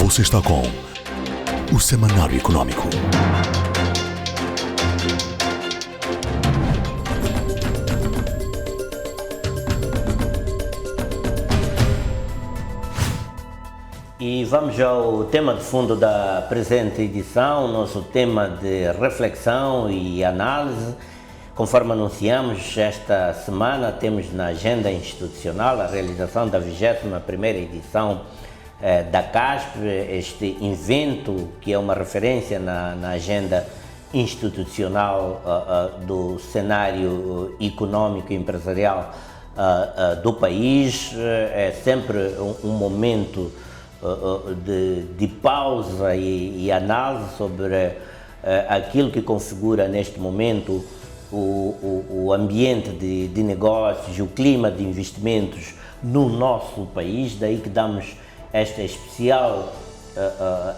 Você está com o Semanário Econômico. E vamos ao tema de fundo da presente edição, nosso tema de reflexão e análise. Conforme anunciamos, esta semana temos na agenda institucional a realização da 21ª edição da CASP, este evento que é uma referência na agenda institucional do cenário econômico e empresarial do país. É sempre um momento de pausa e análise sobre aquilo que configura neste momento o ambiente de negócios, o clima de investimentos no nosso país. Daí que damos esta especial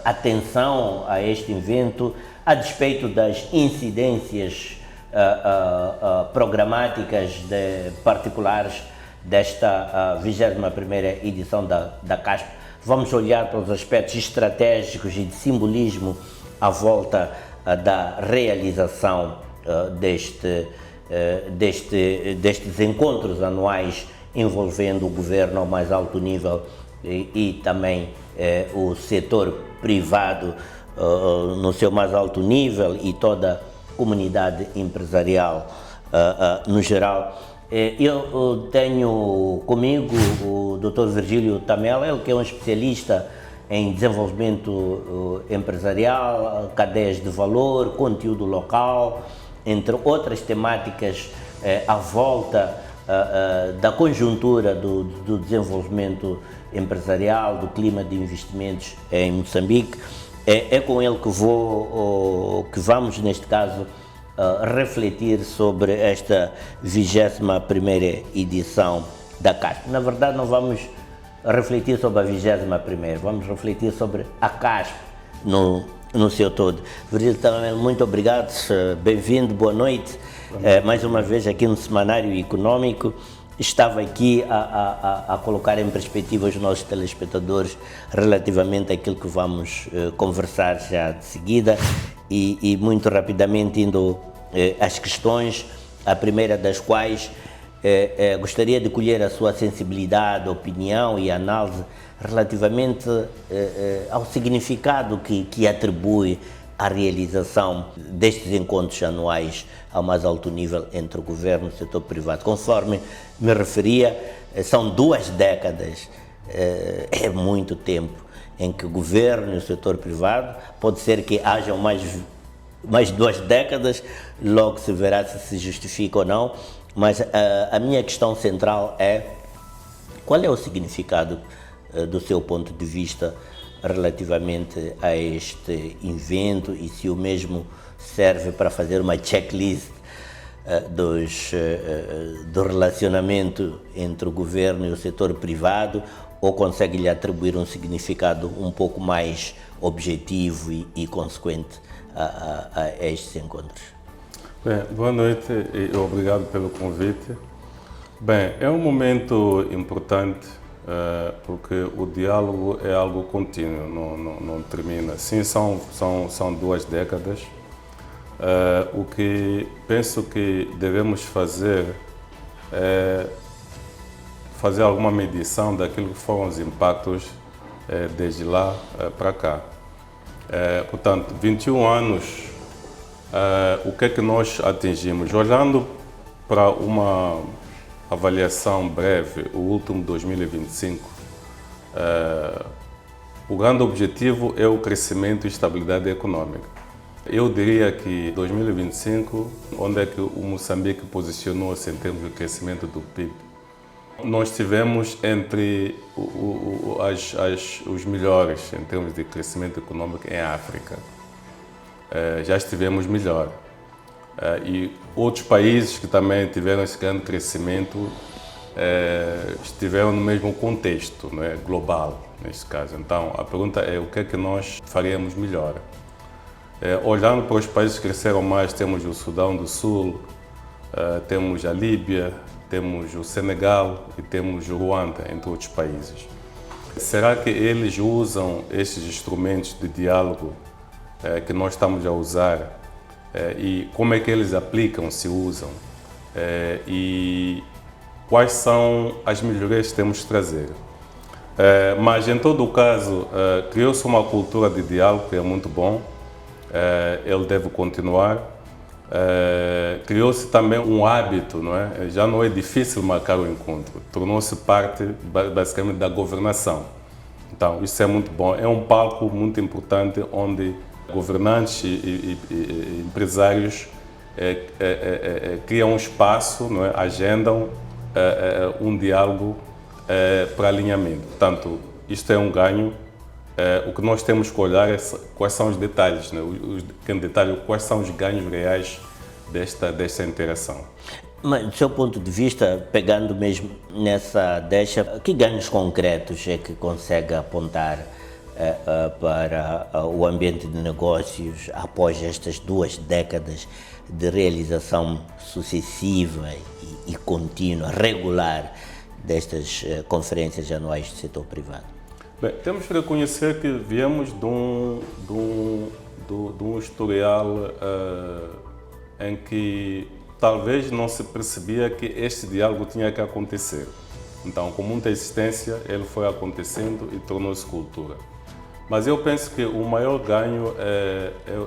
atenção a este evento, a despeito das incidências programáticas particulares desta 21ª edição da CASP. Vamos olhar para os aspectos estratégicos e de simbolismo à volta da realização destes encontros anuais envolvendo o governo ao mais alto nível e também o setor privado no seu mais alto nível e toda a comunidade empresarial no geral. Eu tenho comigo o Dr. Virgílio Tamela, ele que é um especialista em desenvolvimento empresarial, cadeias de valor, conteúdo local, entre outras temáticas à volta da conjuntura do desenvolvimento empresarial, do clima de investimentos em Moçambique. É com ele que vamos, neste caso, refletir sobre esta 21ª edição da CASP. Na verdade, não vamos refletir sobre a 21ª, vamos refletir sobre a CASP no seu todo. Virgílio, também muito obrigado, bem-vindo, boa noite. Mais uma vez aqui no Semanário Econômico. Estava aqui a colocar em perspectiva os nossos telespectadores relativamente àquilo que vamos conversar já de seguida e muito rapidamente indo às questões, a primeira das quais gostaria de colher a sua sensibilidade, opinião e análise relativamente ao significado que atribui à realização destes encontros anuais ao mais alto nível entre o governo e o setor privado. Conforme me referia, são 2 décadas, é muito tempo em que o governo e o setor privado, pode ser que hajam mais 2 décadas, logo se verá se justifica ou não, mas a minha questão central é: qual é o significado do seu ponto de vista relativamente a este evento e se o mesmo serve para fazer uma checklist do relacionamento entre o governo e o setor privado, ou consegue lhe atribuir um significado um pouco mais objetivo e consequente a estes encontros? Bem, boa noite e obrigado pelo convite. Bem, é um momento importante porque o diálogo é algo contínuo, não termina. Sim, são 2 décadas. O que penso que devemos fazer é fazer alguma medição daquilo que foram os impactos desde lá para cá. Portanto, 21 anos, o que é que nós atingimos? Olhando para uma avaliação breve, o último 2025, o grande objetivo é o crescimento e estabilidade econômica. Eu diria que 2025, onde é que o Moçambique posicionou-se em termos de crescimento do PIB? Nós estivemos entre os melhores em termos de crescimento econômico em África. Já estivemos melhor. E outros países que também tiveram esse grande crescimento estiveram no mesmo contexto, não é? Global, neste caso. Então, a pergunta é: o que é que nós faríamos melhor? Olhando para os países que cresceram mais, temos o Sudão do Sul, temos a Líbia, temos o Senegal e temos o Ruanda, entre outros países. Será que eles usam estes instrumentos de diálogo que nós estamos a usar e como é que eles aplicam, se usam? E quais são as melhorias que temos de trazer? Mas, em todo o caso, criou-se uma cultura de diálogo que é muito bom, ele deve continuar. Criou-se também um hábito, não é? Já não é difícil marcar o encontro, tornou-se parte, basicamente, da governação. Então, isso é muito bom. É um palco muito importante onde governantes e empresários criam um espaço, não é? Agendam um diálogo para alinhamento. Portanto, isto é um ganho. O que nós temos que olhar é quais são os detalhes, né? Quais são os ganhos reais desta interação. Mas, do seu ponto de vista, pegando mesmo nessa deixa, que ganhos concretos é que consegue apontar para o ambiente de negócios após estas 2 décadas de realização sucessiva e contínua, regular, destas conferências anuais do setor privado? Bem, temos que reconhecer que viemos de um historial em que talvez não se percebia que este diálogo tinha que acontecer. Então, com muita insistência, ele foi acontecendo e tornou-se cultura. Mas eu penso que o maior ganho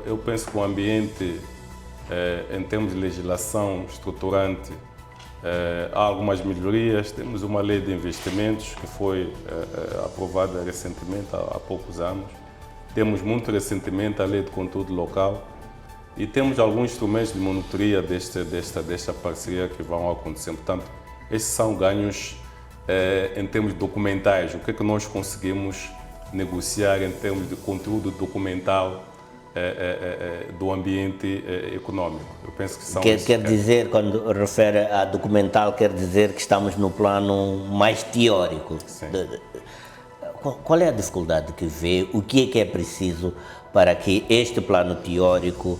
eu penso que o ambiente, em termos de legislação estruturante, há algumas melhorias. Temos uma lei de investimentos que foi aprovada recentemente, há poucos anos. Temos muito recentemente a lei de conteúdo local e temos alguns instrumentos de monitoria desta parceria que vão acontecer. Portanto, esses são ganhos em termos documentais. O que é que nós conseguimos negociar em termos de conteúdo documental do ambiente econômico. Eu penso que são... Quer dizer, quando refere a documental, quer dizer que estamos no plano mais teórico. Sim. Qual é a dificuldade que vê? O que é preciso para que este plano teórico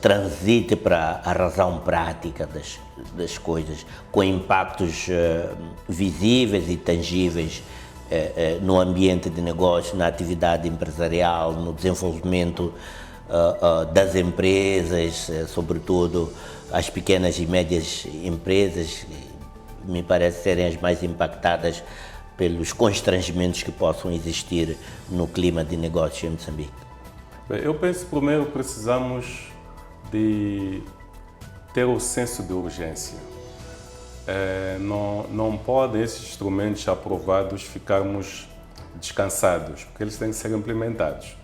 transite para a razão prática das coisas, com impactos visíveis e tangíveis no ambiente de negócio, na atividade empresarial, no desenvolvimento das empresas, sobretudo as pequenas e médias empresas, me parece serem as mais impactadas pelos constrangimentos que possam existir no clima de negócio em Moçambique? Bem, eu penso que primeiro precisamos de ter o senso de urgência. Não podem esses instrumentos aprovados ficarmos descansados, porque eles têm que ser implementados.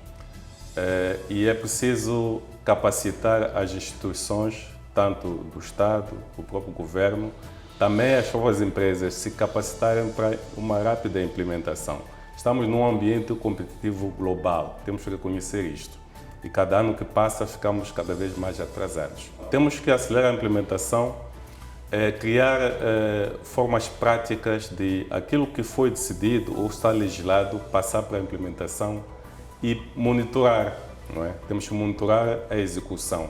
E é preciso capacitar as instituições, tanto do Estado, do próprio governo, também as próprias empresas se capacitarem para uma rápida implementação. Estamos num ambiente competitivo global, temos que reconhecer isto. E cada ano que passa ficamos cada vez mais atrasados. Temos que acelerar a implementação, criar formas práticas de aquilo que foi decidido ou está legislado passar para a implementação e monitorar, não é? Temos que monitorar a execução.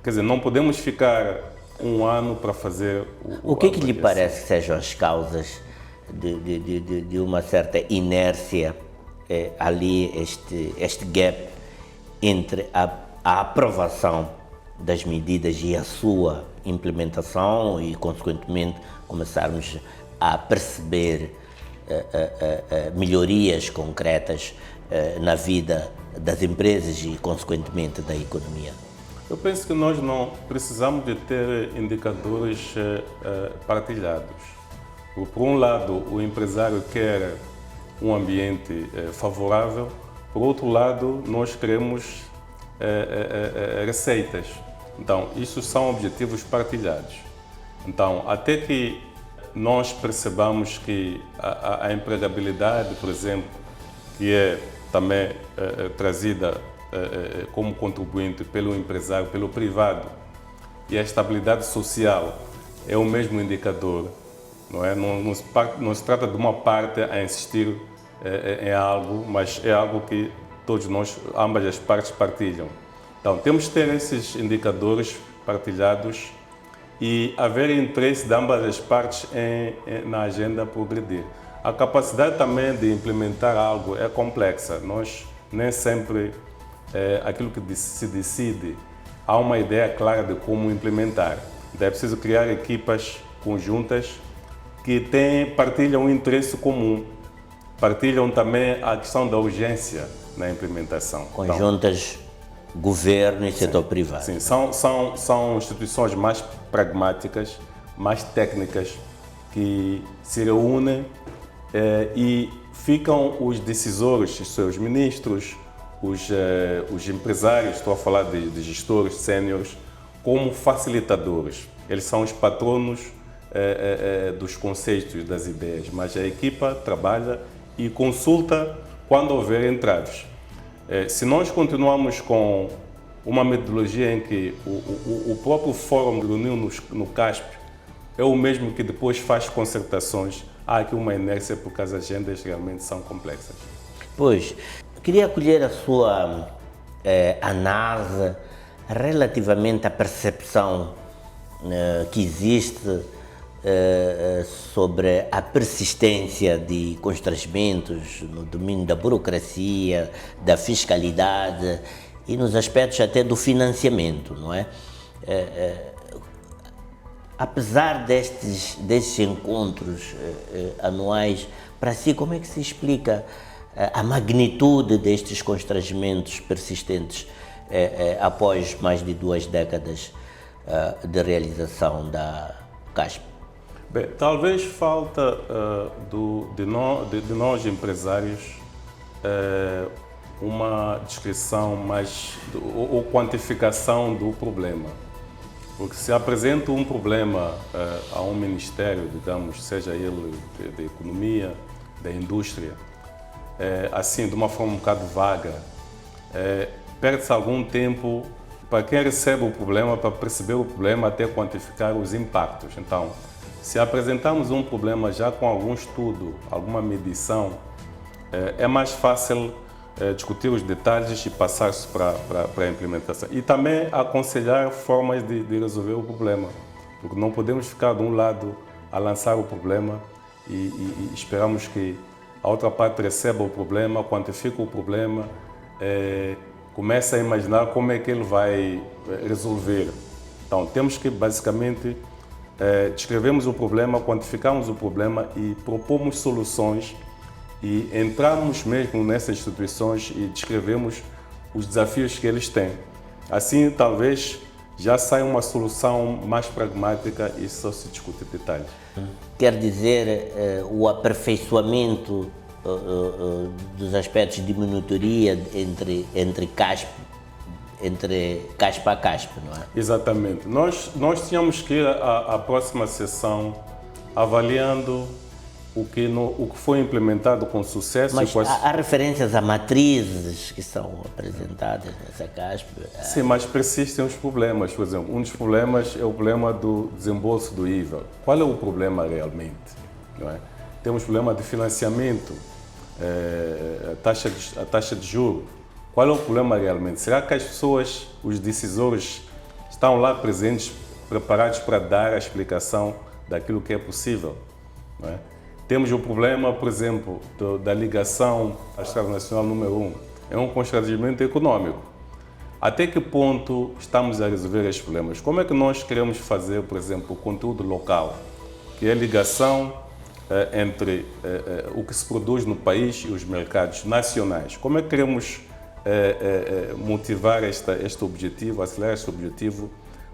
Quer dizer, não podemos ficar um ano para fazer o que lhe parece que sejam as causas de uma certa inércia ali, este gap entre a aprovação das medidas e a sua implementação e, consequentemente, começarmos a perceber melhorias concretas na vida das empresas e, consequentemente, da economia? Eu penso que nós não precisamos de ter indicadores partilhados. Por um lado, o empresário quer um ambiente favorável, por outro lado, nós queremos receitas. Então, isso são objetivos partilhados. Então, até que nós percebamos que a empregabilidade, por exemplo, que é também trazida como contribuinte pelo empresário, pelo privado, e a estabilidade social é o mesmo indicador, não é? Não se trata de uma parte a insistir em algo, mas é algo que todos nós, ambas as partes partilham. Então, temos que ter esses indicadores partilhados e haver interesse de ambas as partes na agenda progredir. A capacidade também de implementar algo é complexa. Nós nem sempre aquilo que se decide há uma ideia clara de como implementar. Então é preciso criar equipas conjuntas que partilham um interesse comum, partilham também a questão da urgência na implementação. Conjuntas, governo e setor privado. Sim, são instituições mais pragmáticas, mais técnicas, que se reúnem e ficam os decisores, os seus ministros, os empresários, estou a falar de gestores séniores, como facilitadores. Eles são os patronos dos conceitos, das ideias, mas a equipa trabalha e consulta quando houver entraves. Se nós continuarmos com uma metodologia em que o próprio fórum reuniu no CASP é o mesmo que depois faz concertações, há aqui uma inércia porque as agendas realmente são complexas. Pois, queria acolher a sua análise relativamente à percepção que existe sobre a persistência de constrangimentos no domínio da burocracia, da fiscalidade e nos aspectos até do financiamento, não é? Apesar destes encontros anuais, para si, como é que se explica a magnitude destes constrangimentos persistentes após mais de 2 décadas de realização da CASP? Bem, talvez falta de nós empresários uma descrição ou quantificação do problema. Porque se apresenta um problema a um ministério, digamos, seja ele da economia, da indústria, assim, de uma forma um bocado vaga, perde-se algum tempo para quem recebe o problema, para perceber o problema, até quantificar os impactos. Então, se apresentarmos um problema já com algum estudo, alguma medição, é mais fácil discutir os detalhes e passar-se para a implementação. E também aconselhar formas de resolver o problema, porque não podemos ficar de um lado a lançar o problema e esperamos que a outra parte receba o problema, quantifique o problema, comece a imaginar como é que ele vai resolver. Então, temos que basicamente descrevemos o problema, quantificamos o problema e propomos soluções e entramos mesmo nessas instituições e descrevemos os desafios que eles têm. Assim, talvez já saia uma solução mais pragmática e só se discute detalhes. Quer dizer, o aperfeiçoamento dos aspectos de monitoria entre CASP a CASP, não é? Exatamente. Nós tínhamos que ir à próxima sessão avaliando o que foi implementado com sucesso. Mas há referências a matrizes que são apresentadas nessa CASP? Sim, mas persistem os problemas. Por exemplo, um dos problemas é o problema do desembolso do IVA. Qual é o problema realmente? Não é? Temos problema de financiamento, a taxa de juros. Qual é o problema realmente? Será que as pessoas, os decisores, estão lá presentes, preparados para dar a explicação daquilo que é possível? Não é? Temos o problema, por exemplo, da ligação à Estrada Nacional número 1. É um constrangimento econômico. Até que ponto estamos a resolver estes problemas? Como é que nós queremos fazer, por exemplo, o conteúdo local, que é a ligação entre o que se produz no país e os mercados nacionais? Como é que queremos motivar este objetivo, acelerar este objetivo,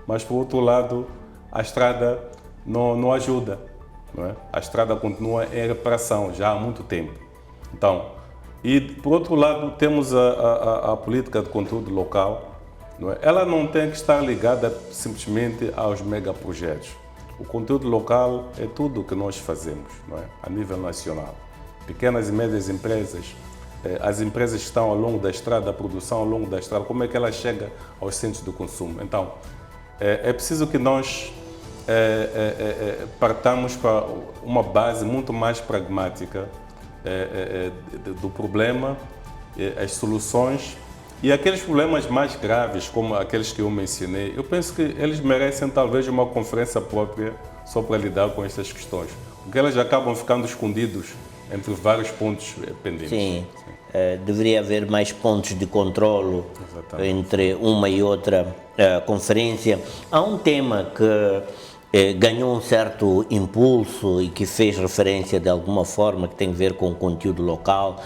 mas por outro lado a estrada não ajuda, não é? A estrada continua em reparação já há muito tempo. Então, e por outro lado temos a política de conteúdo local, não é? Ela não tem que estar ligada simplesmente aos megaprojetos. O conteúdo local é tudo o que nós fazemos, não é? A nível nacional. Pequenas e médias empresas, as empresas que estão ao longo da estrada, a produção ao longo da estrada, como é que ela chega aos centros de consumo? Então, é preciso que nós partamos para uma base muito mais pragmática do problema, as soluções e aqueles problemas mais graves, como aqueles que eu mencionei. Eu penso que eles merecem talvez uma conferência própria só para lidar com essas questões, porque elas acabam ficando escondidos entre vários pontos pendentes. Sim. Deveria haver mais pontos de controlo entre uma e outra conferência. Há um tema que ganhou um certo impulso e que fez referência de alguma forma, que tem a ver com o conteúdo local,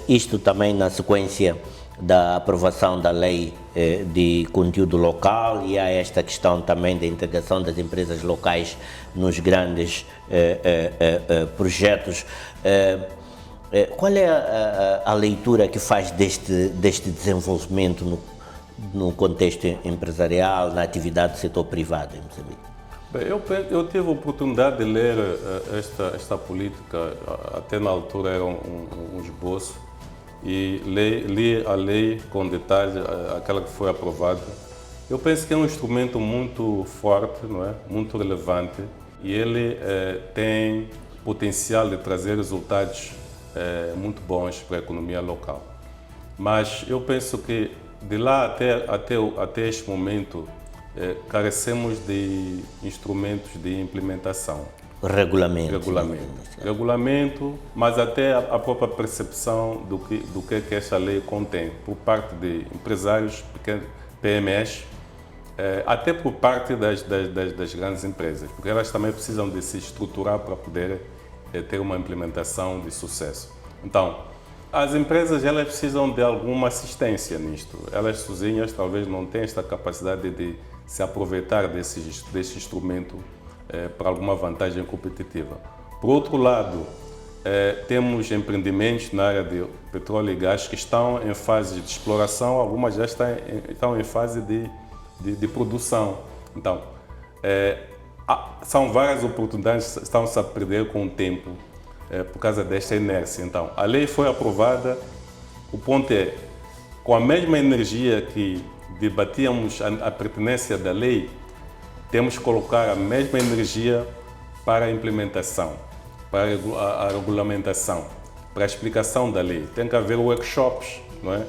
isto também na sequência da aprovação da lei de conteúdo local, e há esta questão também da integração das empresas locais nos grandes projetos. Qual é a leitura que faz deste desenvolvimento no contexto empresarial, na atividade do setor privado em Moçambique? Bem, eu tive a oportunidade de ler esta política, até na altura era um esboço, e li a lei com detalhe, aquela que foi aprovada. Eu penso que é um instrumento muito forte, não é? Muito relevante, e ele tem potencial de trazer resultados muito bons para a economia local. Mas eu penso que de lá até este momento carecemos de instrumentos de implementação. Regulamento, mas até a própria percepção do que esta lei contém por parte de empresários, pequenos, PMEs, até por parte das grandes empresas, porque elas também precisam de se estruturar para poder ter uma implementação de sucesso. Então, as empresas elas precisam de alguma assistência nisto. Elas sozinhas talvez não tenham esta capacidade de se aproveitar desse instrumento para alguma vantagem competitiva. Por outro lado, temos empreendimentos na área de petróleo e gás que estão em fase de exploração, algumas já estão em fase de produção. Então, são várias oportunidades que estão-se a perder com o tempo por causa desta inércia. Então, a lei foi aprovada, o ponto é, com a mesma energia que debatíamos a pertinência da lei, temos que colocar a mesma energia para a implementação, para a regulamentação, para a explicação da lei. Tem que haver workshops, não é?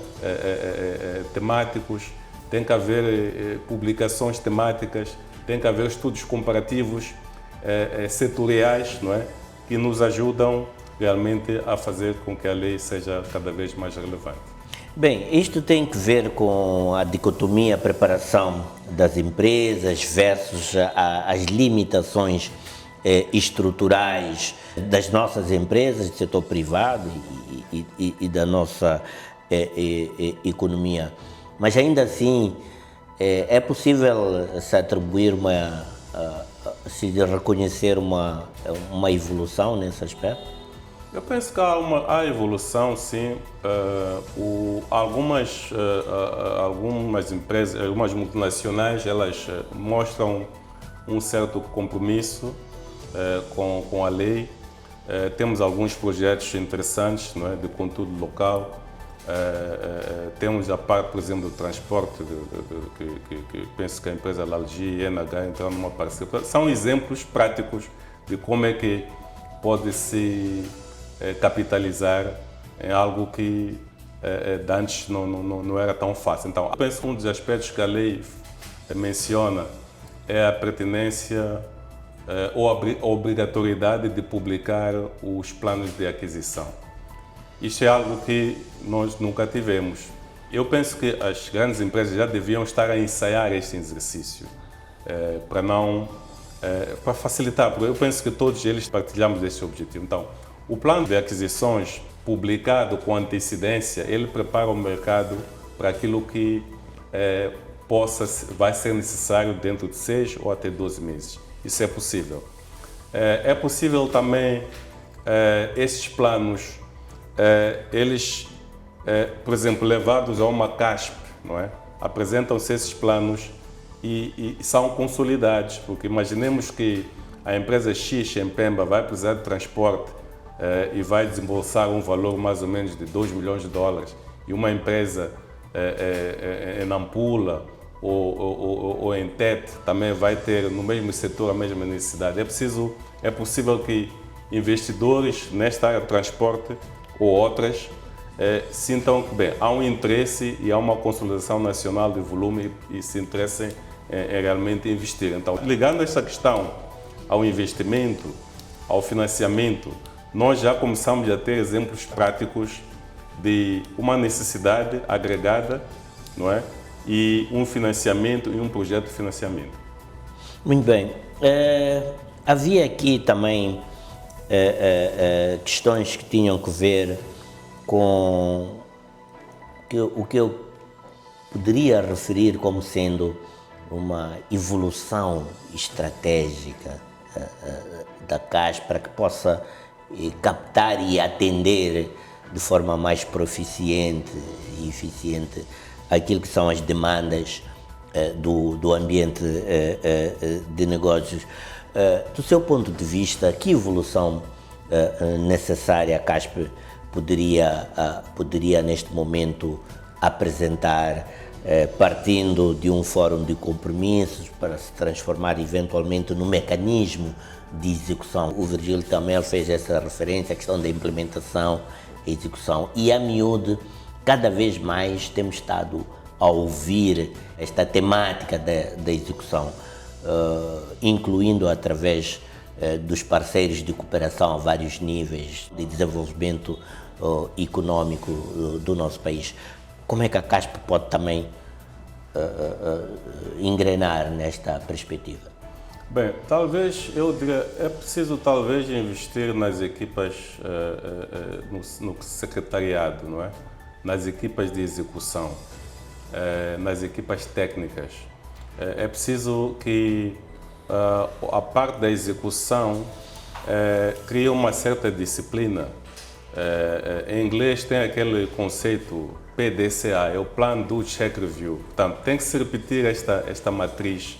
Temáticos, tem que haver publicações temáticas, tem que haver estudos comparativos setoriais, não é? Que nos ajudam realmente a fazer com que a lei seja cada vez mais relevante. Bem, isto tem que ver com a dicotomia, a preparação das empresas versus as limitações estruturais das nossas empresas, do setor privado e da nossa economia. Mas ainda assim, é possível se atribuir se reconhecer uma evolução nesse aspecto? Eu penso que há evolução, sim. Algumas empresas, algumas multinacionais, elas mostram um certo compromisso com a lei. Temos alguns projetos interessantes, não é, de conteúdo local. Temos a parte, por exemplo, do transporte, que penso que a empresa Lalgi e NH entraram numa parceria. São exemplos práticos de como é que pode-se capitalizar em algo que antes não era tão fácil. Então, eu penso que um dos aspectos que a lei menciona é a pertinência ou a obrigatoriedade de publicar os planos de aquisição. Isso é algo que nós nunca tivemos. Eu penso que as grandes empresas já deviam estar a ensaiar este exercício para facilitar, porque eu penso que todos eles partilhamos esse objetivo. Então, o plano de aquisições publicado com antecedência, ele prepara o mercado para aquilo que vai ser necessário dentro de 6 ou até 12 meses. Isso é possível. É possível também esses planos, eles, por exemplo, levados a uma CASP, não é? Apresentam-se esses planos e são consolidados, porque imaginemos que a empresa X em Pemba vai precisar de transporte e vai desembolsar um valor mais ou menos de $2 milhões, e uma empresa em Nampula ou em Tete também vai ter no mesmo setor a mesma necessidade. É possível que investidores nesta área de transporte ou outras sintam que há um interesse e há uma consolidação nacional de volume e se interessem em realmente investir. Então, ligando esta questão ao investimento, ao financiamento, nós já começamos a ter exemplos práticos de uma necessidade agregada, não é? E um financiamento e um projeto de financiamento. Muito bem. Havia aqui também questões que tinham que ver com o que eu poderia referir como sendo uma evolução estratégica da CAS para que possa captar e atender de forma mais proficiente e eficiente aquilo que são as demandas do ambiente de negócios. Do seu ponto de vista, que evolução necessária a CASP poderia neste momento apresentar, partindo de um fórum de compromissos para se transformar eventualmente num mecanismo de execução? O Virgílio também fez essa referência à questão da implementação e execução, e a miúde, cada vez mais temos estado a ouvir esta temática da execução, incluindo através dos parceiros de cooperação a vários níveis de desenvolvimento econômico do nosso país. Como é que a CASP pode também engrenar nesta perspectiva? Bem, talvez, eu diria, é preciso talvez investir nas equipas, no secretariado, não é? Nas equipas de execução, nas equipas técnicas. É preciso que a parte da execução crie uma certa disciplina. Em inglês tem aquele conceito PDCA, é o Plan Do Check Review. Portanto, tem que se repetir esta matriz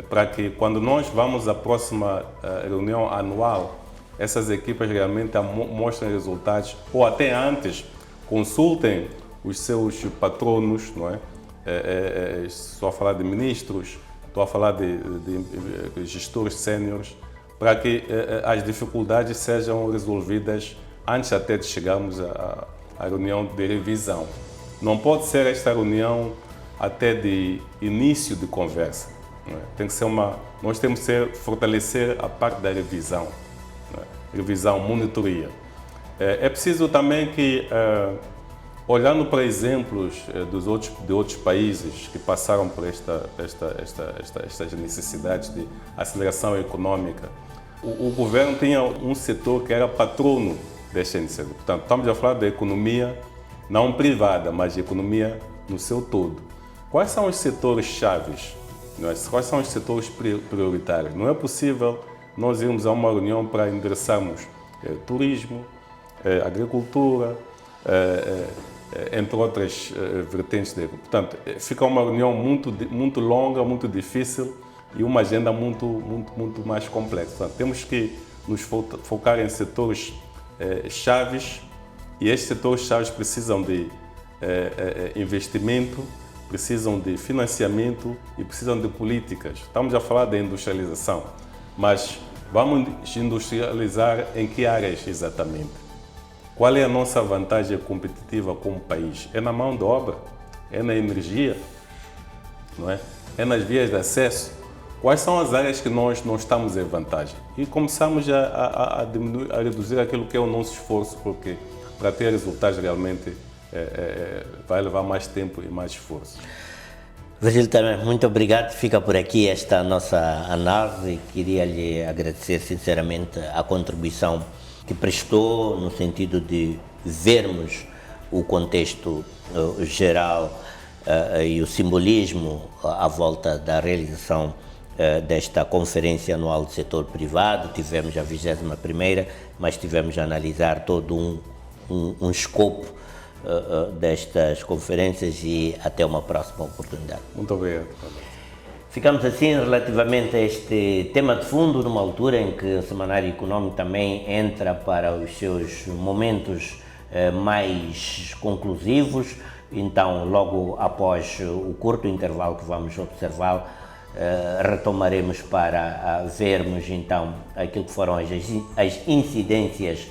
para que quando nós vamos à próxima reunião anual, essas equipas realmente mostrem resultados, ou até antes, consultem os seus patronos, não é? Estou a falar de ministros, estou a falar de gestores séniores, para que as dificuldades sejam resolvidas antes até de chegarmos à reunião de revisão. Não pode ser esta reunião até de início de conversa. Tem que ser nós temos que fortalecer a parte da revisão, revisão, monitoria. É preciso também que, olhando para exemplos de outros países que passaram por estas necessidades de aceleração econômica, o governo tinha um setor que era patrono desta iniciativa. Portanto, estamos a falar da economia não privada, mas de economia no seu todo. Quais são os setores chaves? Quais são os setores prioritários? Não é possível nós irmos a uma reunião para endereçarmos turismo, agricultura, entre outras vertentes. Portanto, fica uma reunião muito longa, muito difícil e uma agenda muito mais complexa. Portanto, temos que nos focar em setores chaves, e estes setores chaves precisam de investimento, precisam de financiamento e precisam de políticas. Estamos a falar da industrialização, mas vamos industrializar em que áreas exatamente? Qual é a nossa vantagem competitiva como país? É na mão de obra? É na energia? Não é? É nas vias de acesso? Quais são as áreas que nós não estamos em vantagem? E começamos a reduzir aquilo que é o nosso esforço, porque para ter resultados realmente vai levar mais tempo e mais esforço. Virgílio, também muito obrigado. Fica por aqui esta nossa análise. Queria lhe agradecer sinceramente a contribuição que prestou no sentido de vermos o contexto geral e o simbolismo à volta da realização desta Conferência Anual do Setor Privado. Tivemos a 21ª, mas tivemos a analisar todo um escopo destas conferências, e até uma próxima oportunidade. Muito obrigado. Ficamos assim relativamente a este tema de fundo, numa altura em que o Semanário Econômico também entra para os seus momentos mais conclusivos. Então, logo após o curto intervalo que vamos observar, retomaremos para vermos então aquilo que foram as incidências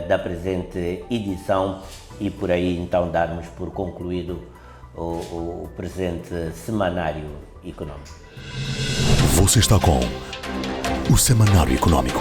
da presente edição, e por aí então darmos por concluído o presente Semanário Econômico. Você está com o Semanário Econômico.